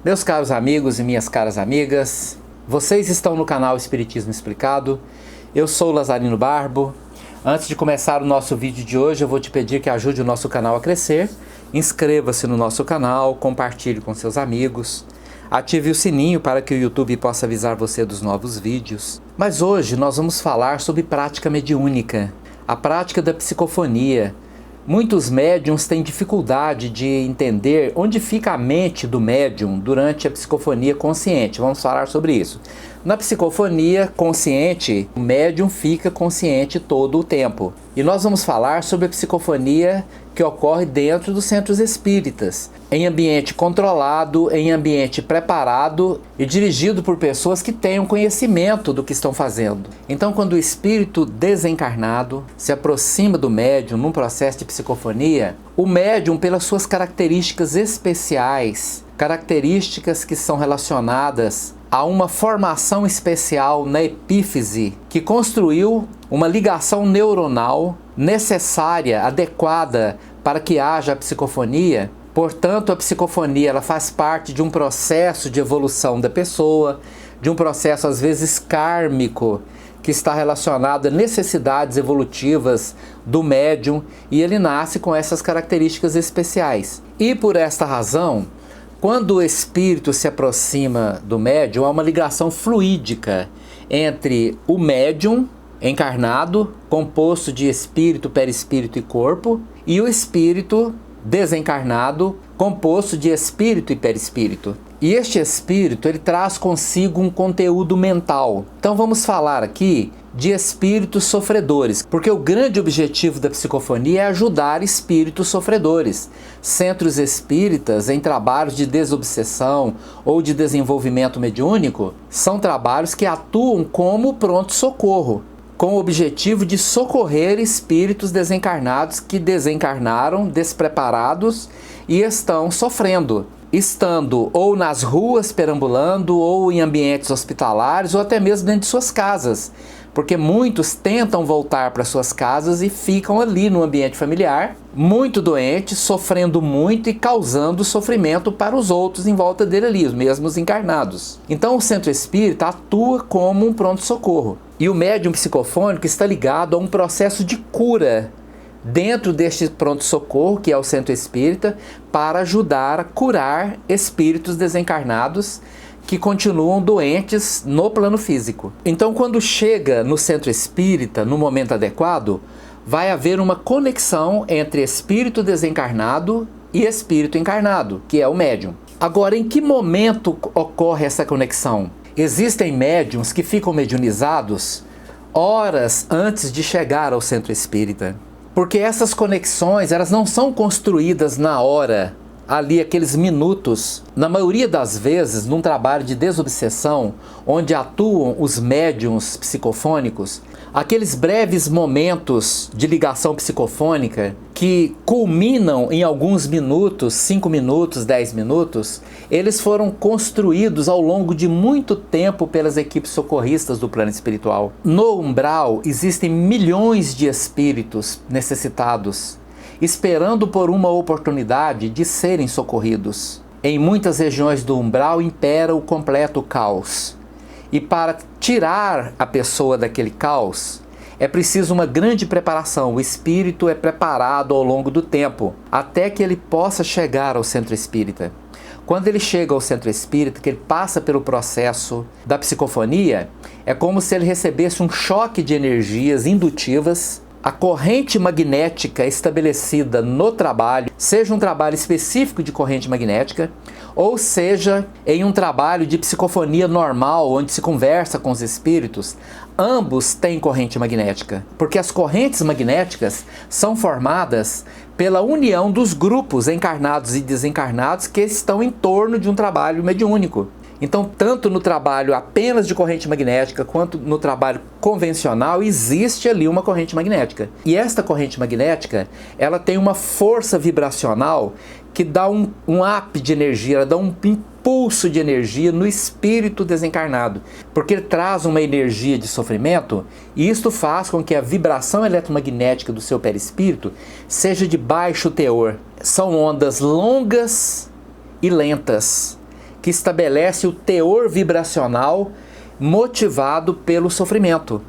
Meus caros amigos e minhas caras amigas, vocês estão no canal Espiritismo Explicado. Eu sou o Lazarino Barbo. Antes de começar o nosso vídeo de hoje, eu vou te pedir que ajude o nosso canal a crescer. Inscreva-se no nosso canal, compartilhe com seus amigos, ative o sininho para que o YouTube possa avisar você dos novos vídeos. Mas hoje nós vamos falar sobre prática mediúnica, a prática da psicofonia. Muitos médiums têm dificuldade de entender onde fica a mente do médium durante a psicofonia consciente. Vamos falar sobre isso. Na psicofonia consciente, o médium fica consciente todo o tempo. E nós vamos falar sobre a psicofonia que ocorre dentro dos centros espíritas, em ambiente controlado, em ambiente preparado e dirigido por pessoas que tenham conhecimento do que estão fazendo. Então, quando o espírito desencarnado se aproxima do médium num processo de psicofonia, o médium, pelas suas características especiais, características que são relacionadas a uma formação especial na epífise, que construiu uma ligação neuronal necessária, adequada para que haja a psicofonia. Portanto, a psicofonia ela faz parte de um processo de evolução da pessoa, de um processo às vezes kármico, que está relacionado a necessidades evolutivas do médium, e ele nasce com essas características especiais. E por esta razão, quando o espírito se aproxima do médium, há uma ligação fluídica entre o médium encarnado, composto de espírito, perispírito e corpo, e o espírito desencarnado, composto de espírito e perispírito. E este espírito, ele traz consigo um conteúdo mental. Então vamos falar aqui de espíritos sofredores, porque o grande objetivo da psicofonia é ajudar espíritos sofredores. Centros espíritas em trabalhos de desobsessão ou de desenvolvimento mediúnico são trabalhos que atuam como pronto-socorro, com o objetivo de socorrer espíritos desencarnados que desencarnaram despreparados e estão sofrendo, estando ou nas ruas perambulando, ou em ambientes hospitalares, ou até mesmo dentro de suas casas, porque muitos tentam voltar para suas casas e ficam ali no ambiente familiar, muito doentes, sofrendo muito e causando sofrimento para os outros em volta dele ali, os mesmos encarnados. Então o centro espírita atua como um pronto-socorro. E o médium psicofônico está ligado a um processo de cura dentro deste pronto-socorro, que é o centro espírita, para ajudar a curar espíritos desencarnados que continuam doentes no plano físico. Então, quando chega no centro espírita, no momento adequado, vai haver uma conexão entre espírito desencarnado e espírito encarnado, que é o médium. Agora, em que momento ocorre essa conexão? Existem médiums que ficam mediunizados horas antes de chegar ao centro espírita, porque essas conexões elas não são construídas na hora, ali aqueles minutos. Na maioria das vezes, num trabalho de desobsessão, onde atuam os médiums psicofônicos, aqueles breves momentos de ligação psicofônica que culminam em alguns minutos, 5 minutos, 10 minutos, eles foram construídos ao longo de muito tempo pelas equipes socorristas do plano espiritual. No umbral existem milhões de espíritos necessitados, esperando por uma oportunidade de serem socorridos. Em muitas regiões do umbral impera o completo caos. E para tirar a pessoa daquele caos, é preciso uma grande preparação. O espírito é preparado ao longo do tempo, até que ele possa chegar ao centro espírita. Quando ele chega ao centro espírita, que ele passa pelo processo da psicofonia, é como se ele recebesse um choque de energias indutivas. A corrente magnética estabelecida no trabalho, seja um trabalho específico de corrente magnética, ou seja em um trabalho de psicofonia normal, onde se conversa com os espíritos, ambos têm corrente magnética, porque as correntes magnéticas são formadas pela união dos grupos encarnados e desencarnados que estão em torno de um trabalho mediúnico. Então, tanto no trabalho apenas de corrente magnética, quanto no trabalho convencional, existe ali uma corrente magnética. E esta corrente magnética, ela tem uma força vibracional que dá um up de energia, ela dá um impulso de energia no espírito desencarnado, porque ele traz uma energia de sofrimento, e isto faz com que a vibração eletromagnética do seu perispírito seja de baixo teor. São ondas longas e lentas, que estabelece o teor vibracional motivado pelo sofrimento.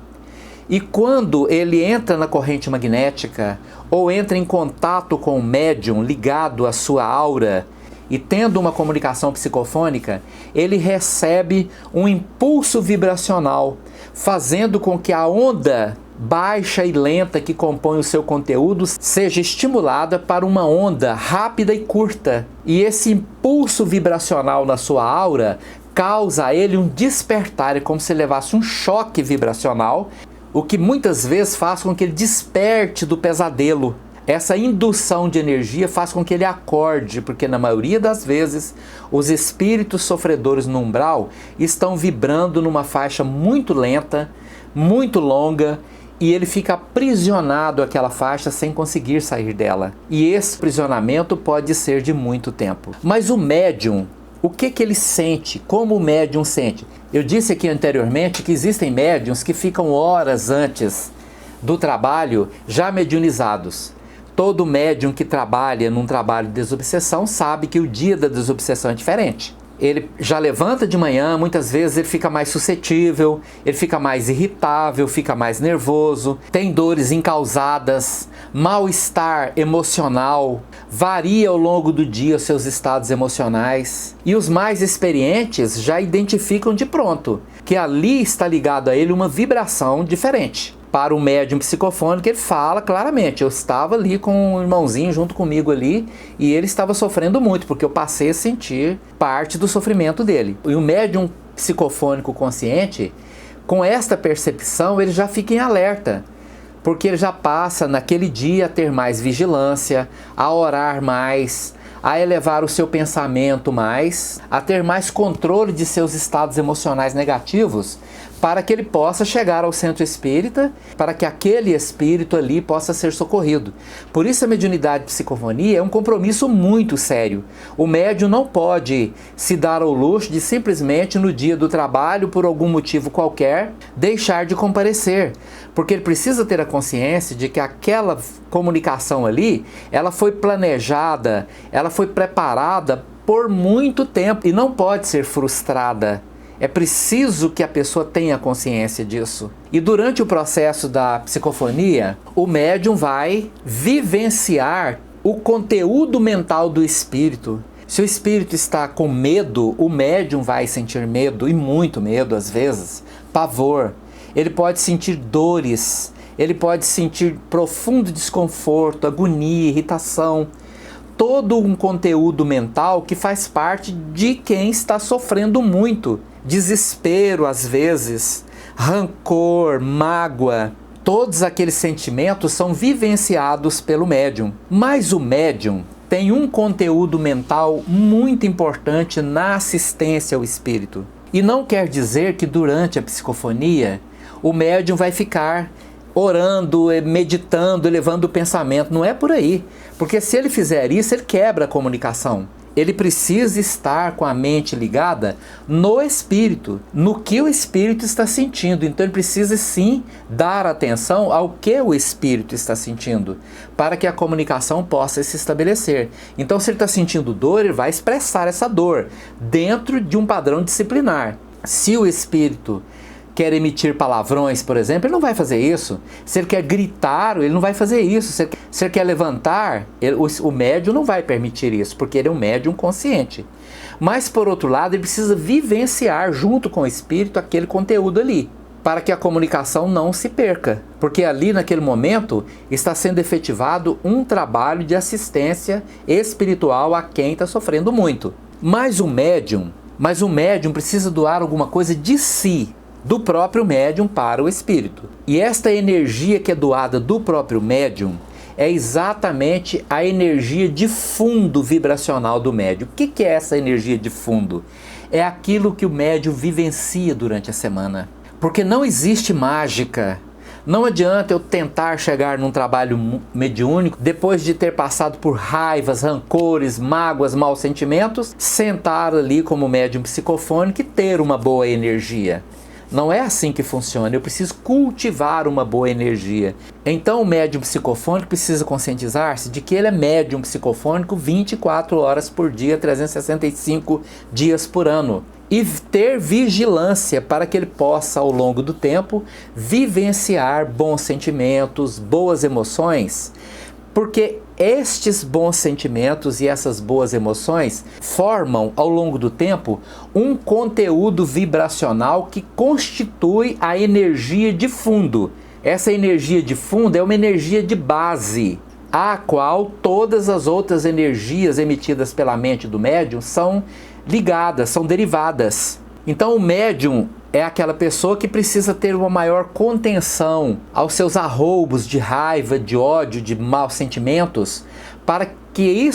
E quando ele entra na corrente magnética ou entra em contato com o médium ligado à sua aura e tendo uma comunicação psicofônica, ele recebe um impulso vibracional, fazendo com que a onda baixa e lenta que compõe o seu conteúdo seja estimulada para uma onda rápida e curta. E esse impulso vibracional na sua aura causa a ele um despertar, é como se levasse um choque vibracional, o que muitas vezes faz com que ele desperte do pesadelo. Essa indução de energia faz com que ele acorde, porque na maioria das vezes os espíritos sofredores no umbral estão vibrando numa faixa muito lenta, muito longa, e ele fica aprisionado àquela faixa sem conseguir sair dela. E esse aprisionamento pode ser de muito tempo. Mas o médium, o que ele sente? Como o médium sente? Eu disse aqui anteriormente que existem médiums que ficam horas antes do trabalho já mediunizados. Todo médium que trabalha num trabalho de desobsessão sabe que o dia da desobsessão é diferente. Ele já levanta de manhã, muitas vezes ele fica mais suscetível, ele fica mais irritável, fica mais nervoso, tem dores incausadas, mal-estar emocional, varia ao longo do dia os seus estados emocionais. E os mais experientes já identificam de pronto que ali está ligado a ele uma vibração diferente. Para o médium psicofônico, ele fala claramente: eu estava ali com um irmãozinho junto comigo ali e ele estava sofrendo muito, porque eu passei a sentir parte do sofrimento dele. E o médium psicofônico consciente, com esta percepção, ele já fica em alerta, porque ele já passa naquele dia a ter mais vigilância, a orar mais, a elevar o seu pensamento mais, a ter mais controle de seus estados emocionais negativos, para que ele possa chegar ao centro espírita, para que aquele espírito ali possa ser socorrido. Por isso a mediunidade de psicofonia é um compromisso muito sério. O médium não pode se dar ao luxo de simplesmente no dia do trabalho, por algum motivo qualquer, deixar de comparecer, porque ele precisa ter a consciência de que aquela comunicação ali, ela foi planejada, ela foi preparada por muito tempo e não pode ser frustrada. É preciso que a pessoa tenha consciência disso. E durante o processo da psicofonia, o médium vai vivenciar o conteúdo mental do espírito. Se o espírito está com medo, o médium vai sentir medo, e muito medo às vezes, pavor. Ele pode sentir dores, ele pode sentir profundo desconforto, agonia, irritação. Todo um conteúdo mental que faz parte de quem está sofrendo muito. Desespero às vezes, rancor, mágoa, todos aqueles sentimentos são vivenciados pelo médium. Mas o médium tem um conteúdo mental muito importante na assistência ao espírito. E não quer dizer que durante a psicofonia o médium vai ficar orando, meditando, elevando o pensamento. Não é por aí. Porque se ele fizer isso, ele quebra a comunicação. Ele precisa estar com a mente ligada no espírito, no que o espírito está sentindo. Então ele precisa sim dar atenção ao que o espírito está sentindo, para que a comunicação possa se estabelecer. Então se ele está sentindo dor, ele vai expressar essa dor dentro de um padrão disciplinar. Se o espírito quer emitir palavrões, por exemplo, ele não vai fazer isso. Se ele quer gritar, ele não vai fazer isso. Se ele quer levantar, o médium não vai permitir isso, porque ele é um médium consciente. Mas, por outro lado, ele precisa vivenciar junto com o espírito aquele conteúdo ali, para que a comunicação não se perca. Porque ali, naquele momento, está sendo efetivado um trabalho de assistência espiritual a quem está sofrendo muito. Mas o médium precisa doar alguma coisa de si, do próprio médium para o espírito. E esta energia que é doada do próprio médium é exatamente a energia de fundo vibracional do médium. O que é essa energia de fundo? É aquilo que o médium vivencia durante a semana. Porque não existe mágica. Não adianta eu tentar chegar num trabalho mediúnico, depois de ter passado por raivas, rancores, mágoas, maus sentimentos, sentar ali como médium psicofônico e ter uma boa energia. Não é assim que funciona. Eu preciso cultivar uma boa energia. Então o médium psicofônico precisa conscientizar-se de que ele é médium psicofônico 24 horas por dia, 365 dias por ano. E ter vigilância para que ele possa, ao longo do tempo, vivenciar bons sentimentos, boas emoções, porque estes bons sentimentos e essas boas emoções formam, ao longo do tempo, um conteúdo vibracional que constitui a energia de fundo. Essa energia de fundo é uma energia de base, à qual todas as outras energias emitidas pela mente do médium são ligadas, são derivadas. Então o médium é aquela pessoa que precisa ter uma maior contenção aos seus arroubos de raiva, de ódio, de maus sentimentos, para que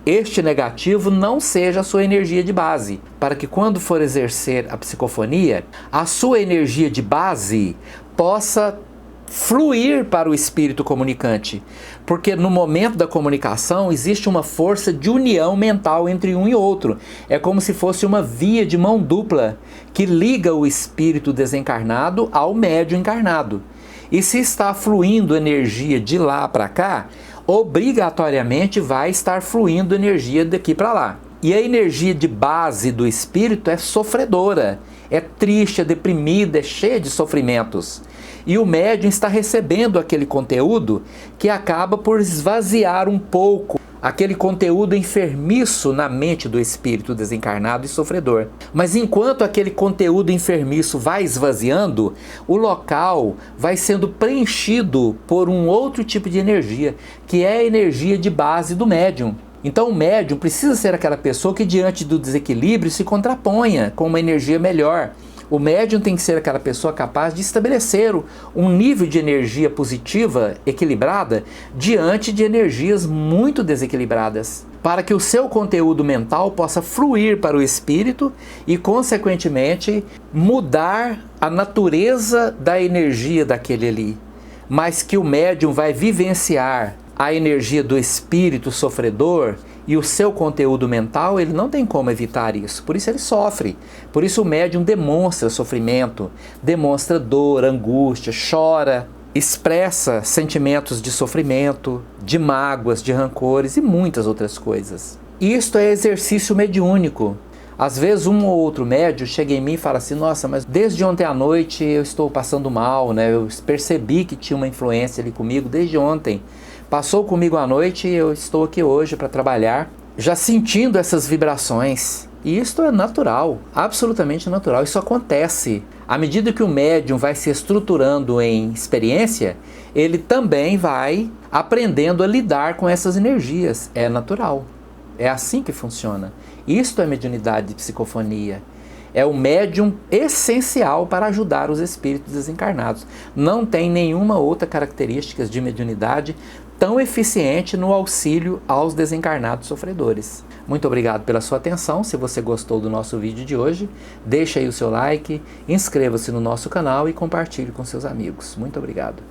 este negativo não seja a sua energia de base, para que quando for exercer a psicofonia, a sua energia de base possa fluir para o espírito comunicante, porque no momento da comunicação existe uma força de união mental entre um e outro. É como se fosse uma via de mão dupla que liga o espírito desencarnado ao médium encarnado. E se está fluindo energia de lá para cá, obrigatoriamente vai estar fluindo energia daqui para lá. E a energia de base do espírito é sofredora, é triste, é deprimida, é cheia de sofrimentos. E o médium está recebendo aquele conteúdo que acaba por esvaziar um pouco aquele conteúdo enfermiço na mente do espírito desencarnado e sofredor. Mas enquanto aquele conteúdo enfermiço vai esvaziando, o local vai sendo preenchido por um outro tipo de energia, que é a energia de base do médium. Então o médium precisa ser aquela pessoa que diante do desequilíbrio se contraponha com uma energia melhor. O médium tem que ser aquela pessoa capaz de estabelecer um nível de energia positiva, equilibrada, diante de energias muito desequilibradas, para que o seu conteúdo mental possa fluir para o espírito e, consequentemente, mudar a natureza da energia daquele ali. Mas que o médium vai vivenciar a energia do espírito sofredor e o seu conteúdo mental, ele não tem como evitar isso. Por isso ele sofre. Por isso o médium demonstra sofrimento, demonstra dor, angústia, chora, expressa sentimentos de sofrimento, de mágoas, de rancores e muitas outras coisas. Isto é exercício mediúnico. Às vezes um ou outro médium chega em mim e fala assim: nossa, mas desde ontem à noite eu estou passando mal, né? Eu percebi que tinha uma influência ali comigo desde ontem. Passou comigo à noite e eu estou aqui hoje para trabalhar, já sentindo essas vibrações. E isto é natural, absolutamente natural. Isso acontece. À medida que o médium vai se estruturando em experiência, ele também vai aprendendo a lidar com essas energias. É natural. É assim que funciona. Isto é mediunidade de psicofonia. É o médium essencial para ajudar os espíritos desencarnados. Não tem nenhuma outra característica de mediunidade tão eficiente no auxílio aos desencarnados sofredores. Muito obrigado pela sua atenção. Se você gostou do nosso vídeo de hoje, deixe aí o seu like, inscreva-se no nosso canal e compartilhe com seus amigos. Muito obrigado.